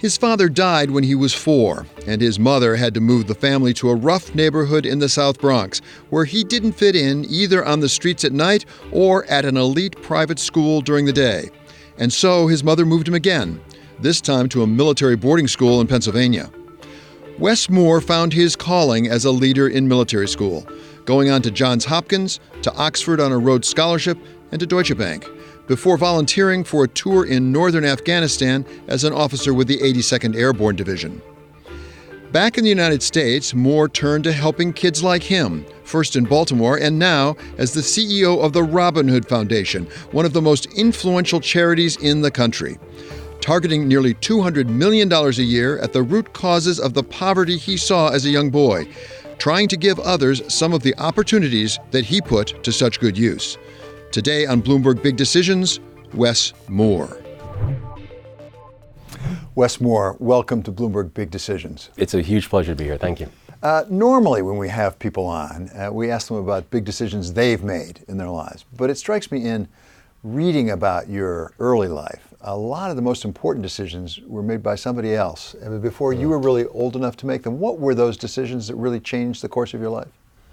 His father died when he was 4, and his mother had to move the family to a rough neighborhood in the South Bronx, where he didn't fit in either on the streets at night or at an elite private school during the day. And so his mother moved him again, this time to a military boarding school in Pennsylvania. Wes Moore found his calling as a leader in military school, going on to Johns Hopkins, to Oxford on a Rhodes Scholarship, and to Deutsche Bank, before volunteering for a tour in northern Afghanistan as an officer with the 82nd Airborne Division. Back in the United States, Moore turned to helping kids like him, first in Baltimore and now as the CEO of the Robin Hood Foundation, one of the most influential charities in the country, targeting nearly $200 million a year at the root causes of the poverty he saw as a young boy, trying to give others some of the opportunities that he put to such good use. Today on Bloomberg Big Decisions, Wes Moore. Wes Moore, welcome to Bloomberg Big Decisions. It's a huge pleasure to be here. Thank you. Normally when we have people on, we ask them about big decisions they've made in their lives. But it strikes me in reading about your early life, a lot of the most important decisions were made by somebody else before you were really old enough to make them. What were those decisions that really changed the course of your life?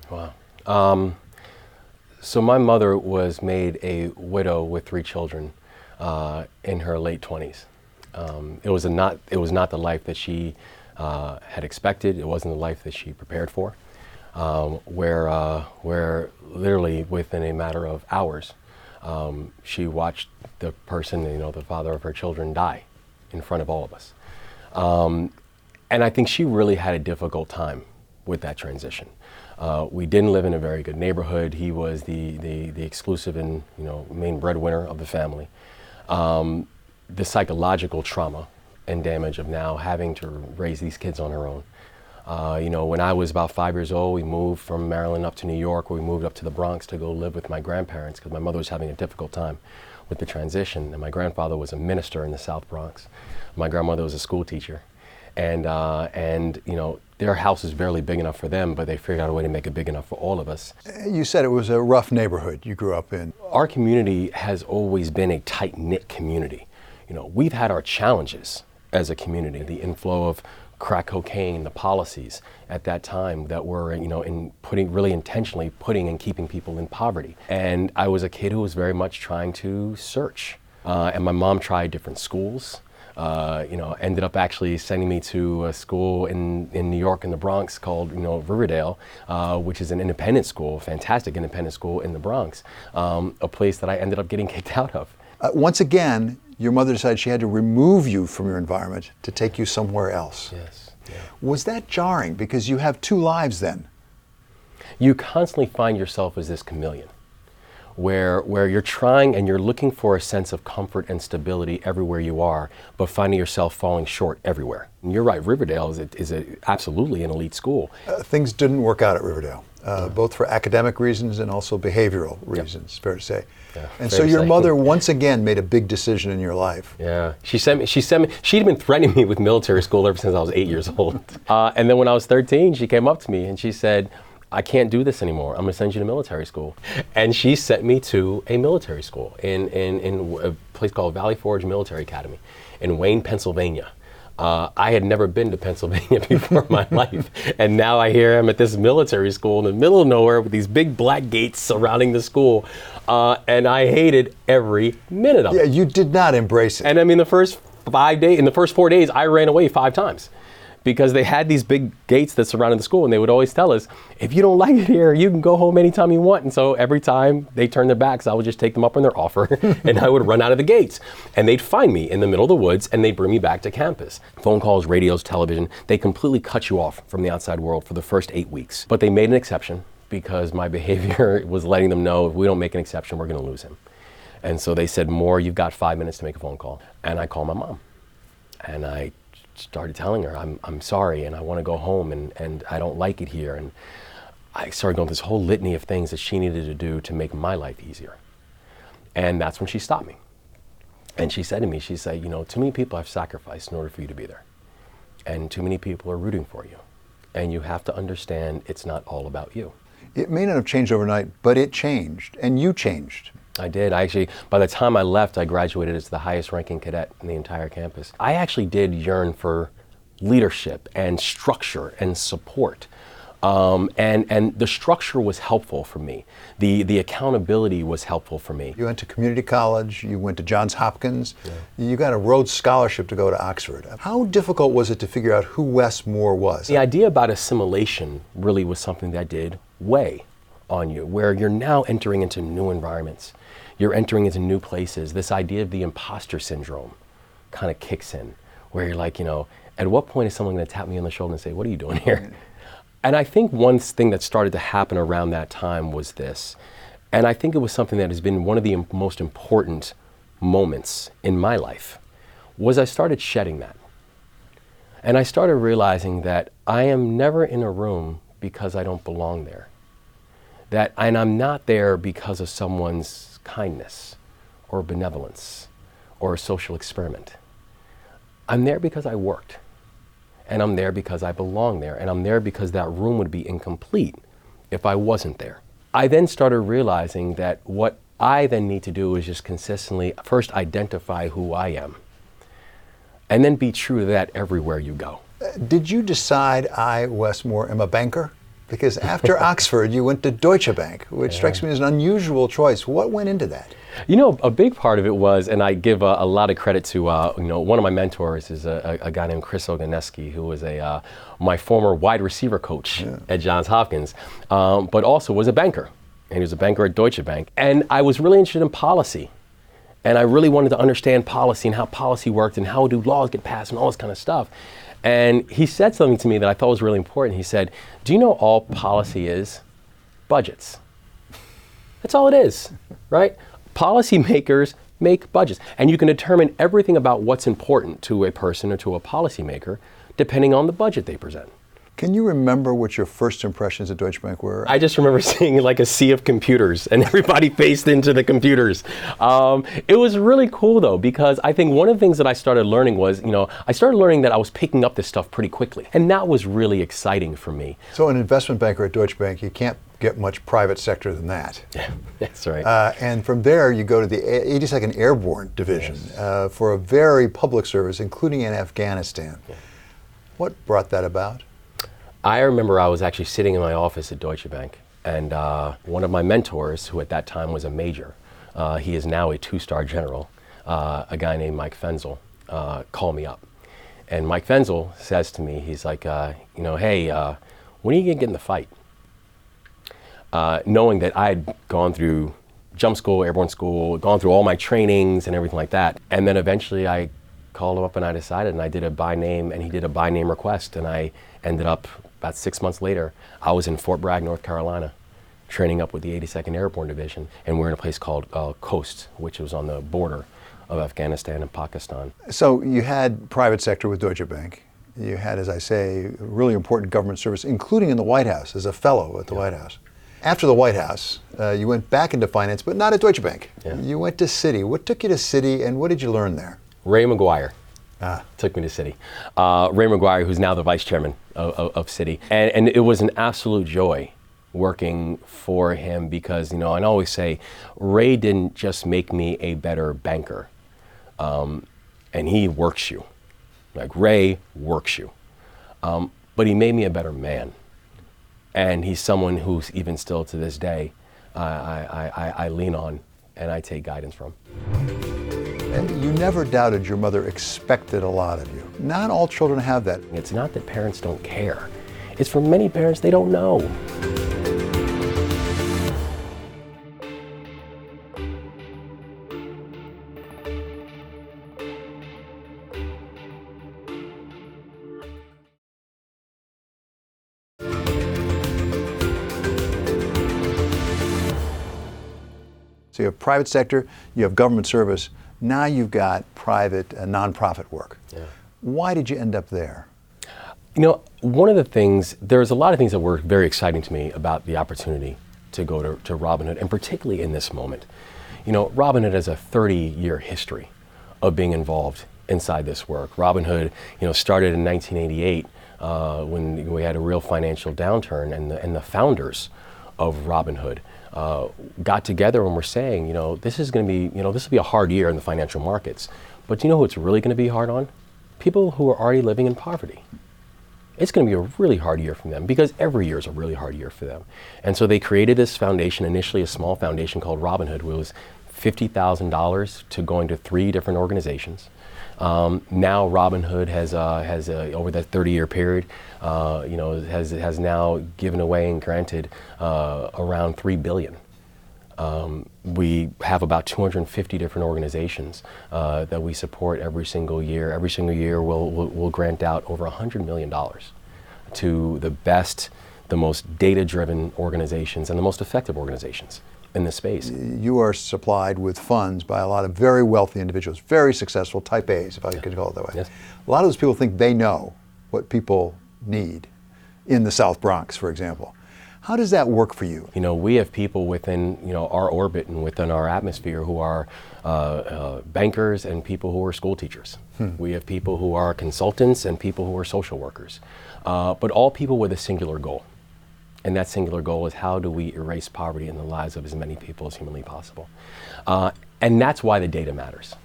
Wow. So my mother was made a widow with 3 children in her late 20s. It was not the life that she had expected. It wasn't the life that she prepared for. Where literally within a matter of hours, she watched the person, the father of her children, die in front of all of us. And I think she really had a difficult time with that transition. We didn't live in a very good neighborhood. He was the exclusive and main breadwinner of the family. The psychological trauma and damage of now having to raise these kids on her own. When I was about 5 years old, we moved from Maryland up to New York, where we moved up to the Bronx to go live with my grandparents because my mother was having a difficult time with the transition. And my grandfather was a minister in the South Bronx. My grandmother was a school teacher. And their house is barely big enough for them, but they figured out a way to make it big enough for all of us. You said it was a rough neighborhood you grew up in. Our community has always been a tight-knit community. We've had our challenges as a community, the inflow of crack cocaine, the policies at that time that were, really intentionally putting and keeping people in poverty. And I was a kid who was very much trying to search. And my mom tried different schools. Ended up actually sending me to a school in New York in the Bronx called, Riverdale, which is an independent school, fantastic independent school in the Bronx, a place that I ended up getting kicked out of. Once again, your mother decided she had to remove you from your environment to take you somewhere else. Yes. Yeah. Was that jarring? Because you have 2 lives then. You constantly find yourself as this chameleon, where you're trying and you're looking for a sense of comfort and stability everywhere you are, but finding yourself falling short everywhere. And you're right, Riverdale is absolutely an elite school. Things didn't work out at Riverdale, both for academic reasons and also behavioral reasons, fair to say. Yeah, and so your mother once again made a big decision in your life. Yeah, she'd been threatening me with military school ever since I was 8 years old. And then when I was 13, she came up to me and she said, I can't do this anymore. I'm going to send you to military school. And she sent me to a military school in a place called Valley Forge Military Academy in Wayne, Pennsylvania. I had never been to Pennsylvania before in my life. And now I hear I'm at this military school in the middle of nowhere with these big black gates surrounding the school. And I hated every minute of it. Yeah, you did not embrace it. And I mean, the first 4 days, I ran away 5 times. Because they had these big gates that surrounded the school, and they would always tell us, if you don't like it here, you can go home anytime you want. And so every time they turned their backs, I would just take them up on their offer, and I would run out of the gates. And they'd find me in the middle of the woods, and they'd bring me back to campus. Phone calls, radios, television, they completely cut you off from the outside world for the first 8 weeks. But they made an exception because my behavior was letting them know, if we don't make an exception, we're going to lose him. And so they said, Moore, you've got 5 minutes to make a phone call. And I called my mom. And I started telling her, I'm sorry, and I want to go home, and I don't like it here. And I started going through this whole litany of things that she needed to do to make my life easier. And that's when she stopped me. And she said to me, too many people have sacrificed in order for you to be there. And too many people are rooting for you. And you have to understand it's not all about you. It may not have changed overnight, but it changed, and you changed. I did. By the time I left, I graduated as the highest ranking cadet in the entire campus. I actually did yearn for leadership and structure and support. And the structure was helpful for me. The accountability was helpful for me. You went to community college, you went to Johns Hopkins, you got a Rhodes Scholarship to go to Oxford. How difficult was it to figure out who Wes Moore was? The idea about assimilation really was something that did weigh on you, where you're now entering into new environments. You're entering into new places. This idea of the imposter syndrome kind of kicks in, where you're like, at what point is someone going to tap me on the shoulder and say, what are you doing here? And I think one thing that started to happen around that time was this. And I think it was something that has been one of the most important moments in my life, was I started shedding that. And I started realizing that I am never in a room because I don't belong there. And I'm not there because of someone's kindness or benevolence or a social experiment. I'm there because I worked. And I'm there because I belong there. And I'm there because that room would be incomplete if I wasn't there. I then started realizing that what I then need to do is just consistently first identify who I am, and then be true to that everywhere you go. Did you decide I, Wes Moore, am a banker? Because after Oxford, you went to Deutsche Bank, which strikes me as an unusual choice. What went into that? A big part of it was, and I give a lot of credit to, one of my mentors is a guy named Chris Oganeski, who was my former wide receiver coach at Johns Hopkins, but also was a banker. And he was a banker at Deutsche Bank. And I was really interested in policy. And I really wanted to understand policy and how policy worked and how do laws get passed and all this kind of stuff. And he said something to me that I thought was really important. He said, do you know all policy is? Budgets. That's all it is, right? Policymakers make budgets. And you can determine everything about what's important to a person or to a policymaker depending on the budget they present. Can you remember what your first impressions at Deutsche Bank were? I just remember seeing like a sea of computers and everybody faced into the computers. It was really cool though, because I think one of the things that I started learning was, I started learning that I was picking up this stuff pretty quickly. And that was really exciting for me. So an investment banker at Deutsche Bank, you can't get much private sector than that. Yeah, that's right. And from there, you go to the 82nd Airborne Division for a very public service, including in Afghanistan. Yeah. What brought that about? I remember I was actually sitting in my office at Deutsche Bank, and one of my mentors, who at that time was a major, he is now a 2-star general, a guy named Mike Fenzel, called me up. And Mike Fenzel says to me, he's like, hey, when are you gonna get in the fight? Knowing that I'd gone through jump school, airborne school, gone through all my trainings and everything like that. And then eventually I called him up and I decided, and I did a by name, and he did a by name request, and I ended up, about 6 months later, I was in Fort Bragg, North Carolina, training up with the 82nd Airborne Division, and we're in a place called Coast, which was on the border of Afghanistan and Pakistan. So you had private sector with Deutsche Bank. You had, as I say, really important government service, including in the White House, as a fellow at the White House. After the White House, you went back into finance, but not at Deutsche Bank. Yeah. You went to Citi. What took you to Citi, and what did you learn there? Ray McGuire took me to Citi. Ray McGuire, who's now the vice chairman of Citi. And it was an absolute joy working for him because, I always say, Ray didn't just make me a better banker. And he works you. Like, Ray works you. But he made me a better man. And he's someone who's even still to this day, I lean on and I take guidance from. And you never doubted your mother expected a lot of you. Not all children have that. It's not that parents don't care. It's for many parents, they don't know. So you have private sector, you have government service, now you've got private nonprofit work. Yeah. Why did you end up there? One of the things, there's a lot of things that were very exciting to me about the opportunity to go to Robinhood, and particularly in this moment. Robinhood has a 30-year history of being involved inside this work. Robinhood, started in 1988 when we had a real financial downturn, and the founders of Robin Hood got together and were saying, this is going to be, this will be a hard year in the financial markets. But do you know who it's really going to be hard on? People who are already living in poverty. It's going to be a really hard year for them because every year is a really hard year for them. And so they created this foundation, initially a small foundation called Robin Hood, where it was $50,000 to going to 3 different organizations. Now Robin Hood has over that 30-year period, has now given away and granted around $3 billion. We have about 250 different organizations that we support every single year. Every single year we'll grant out over $100 million to the best, the most data-driven organizations and the most effective organizations in this space. You are supplied with funds by a lot of very wealthy individuals, very successful type A's, if I could call it that way. Yes. A lot of those people think they know what people need in the South Bronx, for example. How does that work for you? We have people within, our orbit and within our atmosphere who are bankers and people who are school teachers. We have people who are consultants and people who are social workers, but all people with a singular goal. And that singular goal is, how do we erase poverty in the lives of as many people as humanly possible? And that's why the data matters,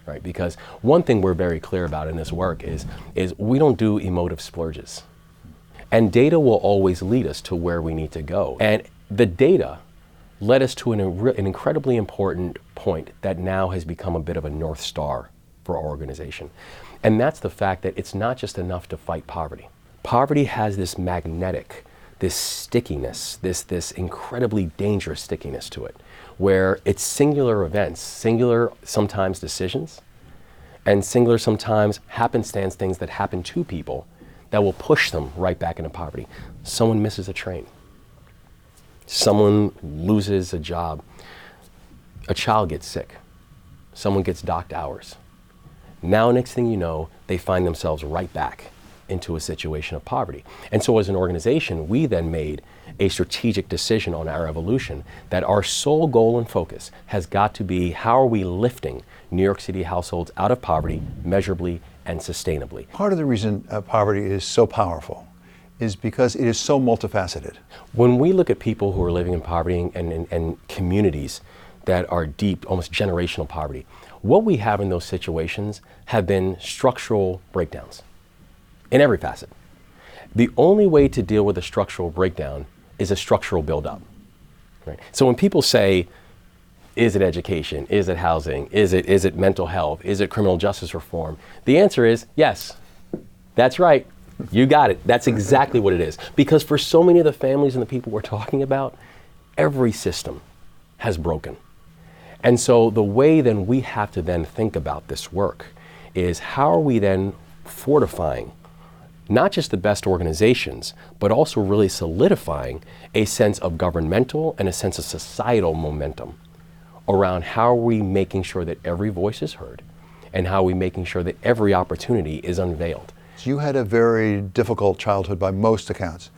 right? Because one thing we're very clear about in this work is we don't do emotive splurges. And data will always lead us to where we need to go. And the data led us to an incredibly important point that now has become a bit of a North Star for our organization. And that's the fact that it's not just enough to fight poverty. Poverty has this magnetic, this stickiness, this incredibly dangerous stickiness to it, where it's singular events, singular sometimes decisions, and singular sometimes happenstance things that happen to people that will push them right back into poverty. Someone misses a train. Someone loses a job. A child gets sick. Someone gets docked hours. Now, next thing you know, they find themselves right back into a situation of poverty. And so as an organization, we then made a strategic decision on our evolution that our sole goal and focus has got to be, how are we lifting New York City households out of poverty measurably and sustainably? Part of the reason poverty is so powerful is because it is so multifaceted. When we look at people who are living in poverty and communities that are deep, almost generational poverty, what we have in those situations have been structural breakdowns in every facet. The only way to deal with a structural breakdown is a structural buildup. Right? So when people say, is it education? Is it housing? Is it mental health? Is it criminal justice reform? The answer is yes. That's right. You got it. That's exactly what it is. Because for so many of the families and the people we're talking about, every system has broken. And so the way then we have to then think about this work is, how are we then fortifying not just the best organizations, but also really solidifying a sense of governmental and a sense of societal momentum around how are we making sure that every voice is heard, and how are we making sure that every opportunity is unveiled. You had a very difficult childhood by most accounts,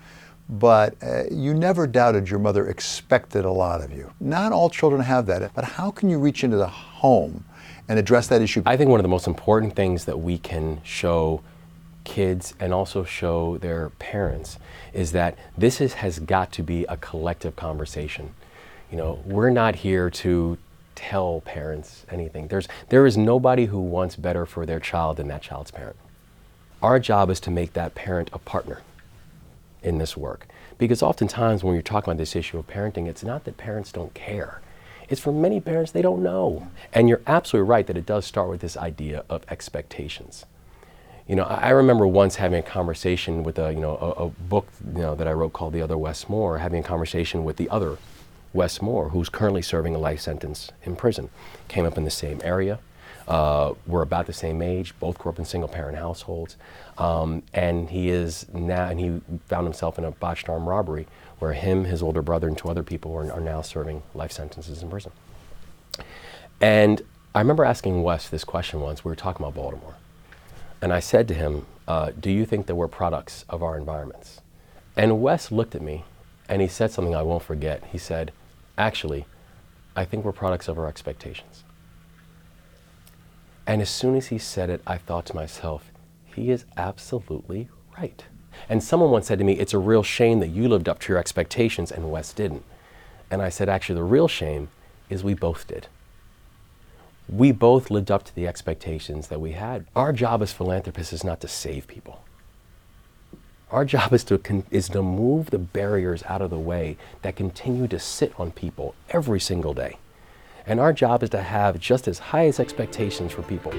but you never doubted your mother expected a lot of you. Not all children have that, but how can you reach into the home and address that issue? I think one of the most important things that we can show kids and also show their parents is that this has got to be a collective conversation. We're not here to tell parents anything. There is nobody who wants better for their child than that child's parent. Our job is to make that parent a partner in this work. Because oftentimes when you're talking about this issue of parenting, it's not that parents don't care. It's for many parents, they don't know. And you're absolutely right that it does start with this idea of expectations. I remember once having a conversation with a book that I wrote called The Other Wes Moore, having a conversation with the other Wes Moore, who's currently serving a life sentence in prison. Came up in the same area. We're about the same age, both grew up in single parent households. And he found himself in a botched armed robbery where him, his older brother, and 2 other people are now serving life sentences in prison. And I remember asking Wes this question once. We were talking about Baltimore. And I said to him, do you think that we're products of our environments? And Wes looked at me and he said something I won't forget. He said, actually, I think we're products of our expectations. And as soon as he said it, I thought to myself, he is absolutely right. And someone once said to me, it's a real shame that you lived up to your expectations and Wes didn't. And I said, actually, the real shame is we both did. We both lived up to the expectations that we had. Our job as philanthropists is not to save people. Our job is to move the barriers out of the way that continue to sit on people every single day. And our job is to have just as high as expectations for people.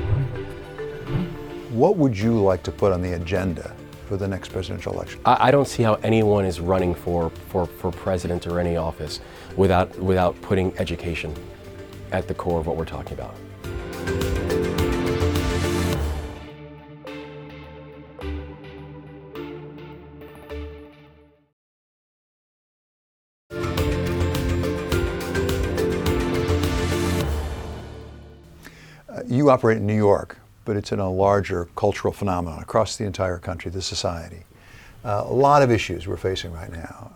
What would you like to put on the agenda for the next presidential election? I don't see how anyone is running for president or any office without putting education at the core of what we're talking about. You operate in New York, but it's in a larger cultural phenomenon across the entire country, the society. A lot of issues we're facing right now.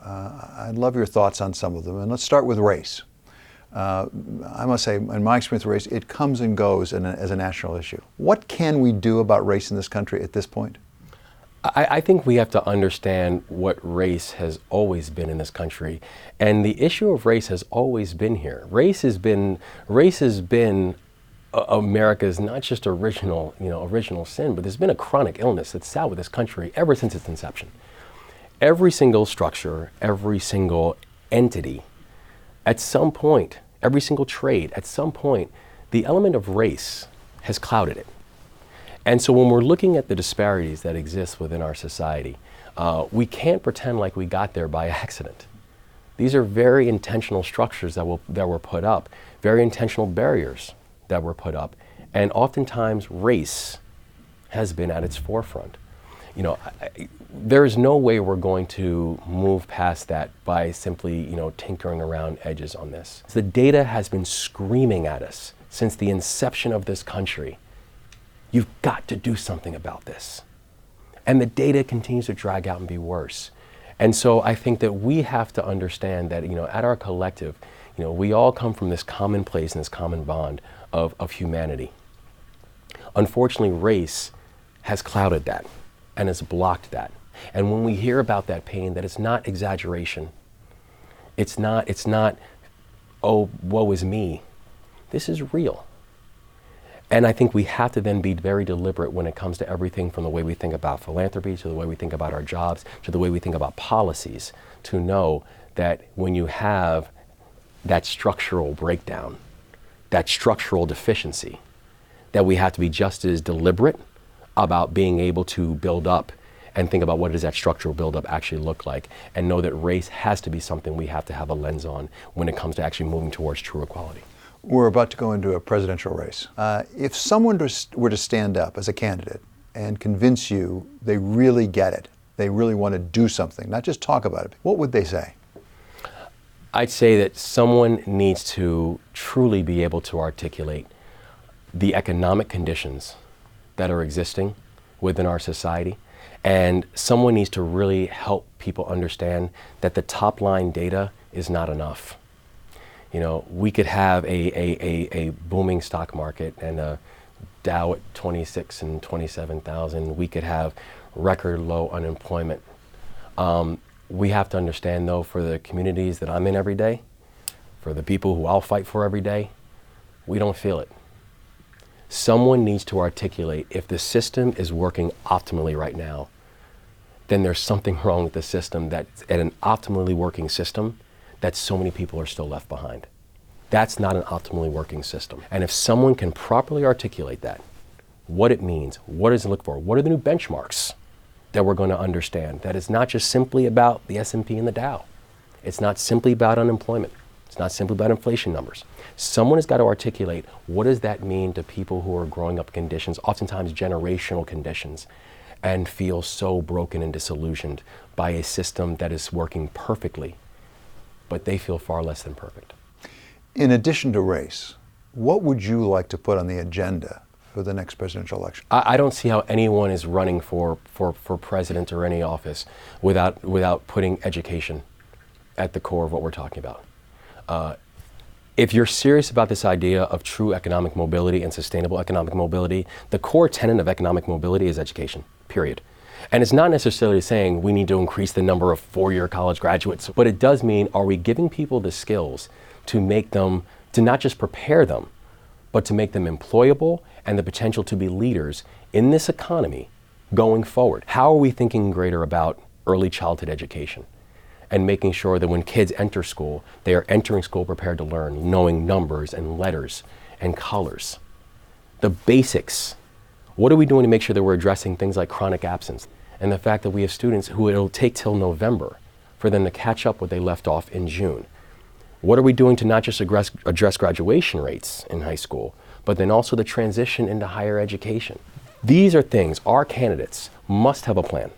I'd love your thoughts on some of them, and let's start with race. I must say, in my experience with race, it comes and goes as a national issue. What can we do about race in this country at this point? I think we have to understand what race has always been in this country, and the issue of race has always been here. Race has been America's not just original sin, but there's been a chronic illness that's sat with this country ever since its inception. Every single structure, every single entity, at some point, every single trade, at some point, the element of race has clouded it. And so when we're looking at the disparities that exist within our society, we can't pretend like we got there by accident. These are very intentional structures that were put up, very intentional barriers that were put up, and oftentimes race has been at its forefront. There is no way we're going to move past that by simply, tinkering around edges on this. The data has been screaming at us since the inception of this country. You've got to do something about this. And the data continues to drag out and be worse. And so I think that we have to understand that, at our collective, we all come from this common place and this common bond of humanity. Unfortunately, race has clouded that and has blocked that. And when we hear about that pain, that it's not exaggeration. It's not, oh, woe is me. This is real. And I think we have to then be very deliberate when it comes to everything from the way we think about philanthropy, to the way we think about our jobs, to the way we think about policies, to know that when you have that structural breakdown, that structural deficiency, that we have to be just as deliberate about being able to build up and think about what does that structural buildup actually look like, and know that race has to be something we have to have a lens on when it comes to actually moving towards true equality. We're about to go into a presidential race. If someone were to stand up as a candidate and convince you they really get it, they really want to do something, not just talk about it, what would they say? I'd say that someone needs to truly be able to articulate the economic conditions that are existing within our society, and someone needs to really help people understand that the top line data is not enough. We could have a booming stock market and a Dow at 26 and 27,000. We could have record low unemployment. We have to understand, though, for the communities that I'm in every day, for the people who I'll fight for every day, we don't feel it. Someone needs to articulate, if the system is working optimally right now, then there's something wrong with the system, that at an optimally working system, that so many people are still left behind. That's not an optimally working system. And if someone can properly articulate that, what it means, what does it look for, what are the new benchmarks that we're going to understand, that it's not just simply about the S&P and the Dow. It's not simply about unemployment. It's not simply about inflation numbers. Someone has got to articulate, what does that mean to people who are growing up in conditions, oftentimes generational conditions, and feel so broken and disillusioned by a system that is working perfectly, but they feel far less than perfect. In addition to race, what would you like to put on the agenda for the next presidential election? I don't see how anyone is running for president or any office without putting education at the core of what we're talking about. If you're serious about this idea of true economic mobility and sustainable economic mobility, the core tenet of economic mobility is education, period. And it's not necessarily saying we need to increase the number of four-year college graduates, but it does mean, are we giving people the skills to make them, to not just prepare them, but to make them employable and the potential to be leaders in this economy going forward? How are we thinking greater about early childhood education and making sure that when kids enter school, they are entering school prepared to learn, knowing numbers and letters and colors, the basics? What are we doing to make sure that we're addressing things like chronic absence and the fact that we have students who it'll take till November for them to catch up what they left off in June? What are we doing to not just address graduation rates in high school, but then also the transition into higher education? These are things our candidates must have a plan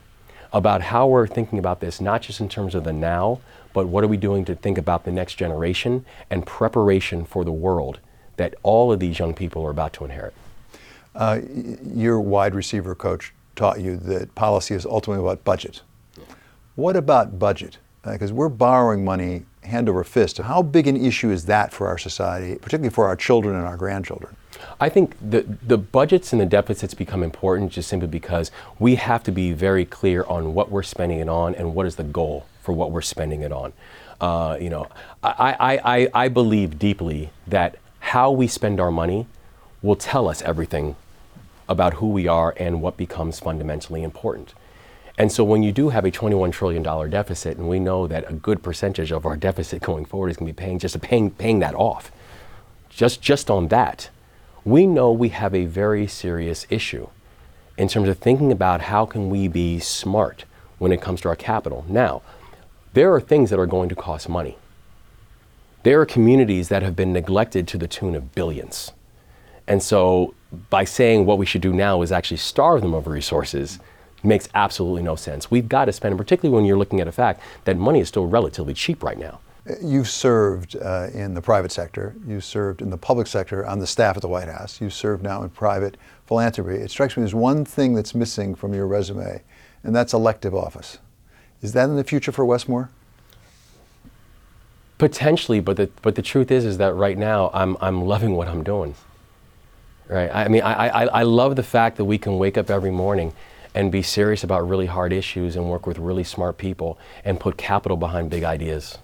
about how we're thinking about this, not just in terms of the now, but what are we doing to think about the next generation and preparation for the world that all of these young people are about to inherit. Your wide receiver coach taught you that policy is ultimately about budget. What about budget? Because we're borrowing money hand over fist. How big an issue is that for our society, particularly for our children and our grandchildren? I think the budgets and the deficits become important just simply because we have to be very clear on what we're spending it on and what is the goal for what we're spending it on. I believe deeply that how we spend our money will tell us everything about who we are and what becomes fundamentally important. And so when you do have a $21 trillion deficit, and we know that a good percentage of our deficit going forward is going to be paying that off, just on that, we know we have a very serious issue in terms of thinking about how can we be smart when it comes to our capital. Now, there are things that are going to cost money. There are communities that have been neglected to the tune of billions. And so by saying what we should do now is actually starve them of resources makes absolutely no sense. We've got to spend, particularly when you're looking at a fact that money is still relatively cheap right now. You've served in the private sector, you served in the public sector on the staff at the White House, you served now in private philanthropy. It strikes me there's one thing that's missing from your resume, and that's elective office. Is that in the future for Westmore? Potentially, but the truth is that right now I'm loving what I'm doing. Right? I mean, I love the fact that we can wake up every morning and be serious about really hard issues and work with really smart people and put capital behind big ideas.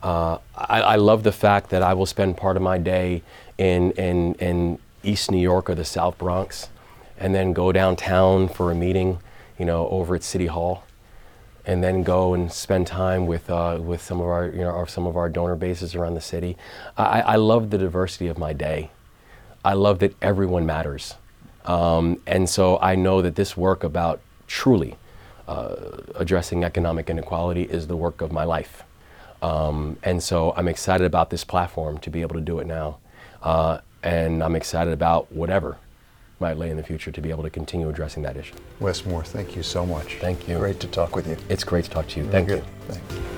I love the fact that I will spend part of my day in East New York or the South Bronx, and then go downtown for a meeting, over at City Hall, and then go and spend time with some of our donor bases around the city. I love the diversity of my day. I love that everyone matters. And so I know that this work about truly addressing economic inequality is the work of my life. And so I'm excited about this platform to be able to do it now. And I'm excited about whatever might lay in the future to be able to continue addressing that issue. Wes Moore, thank you so much. Thank you. Great to talk with you. It's great to talk to you. Very Thank good. you. Thanks.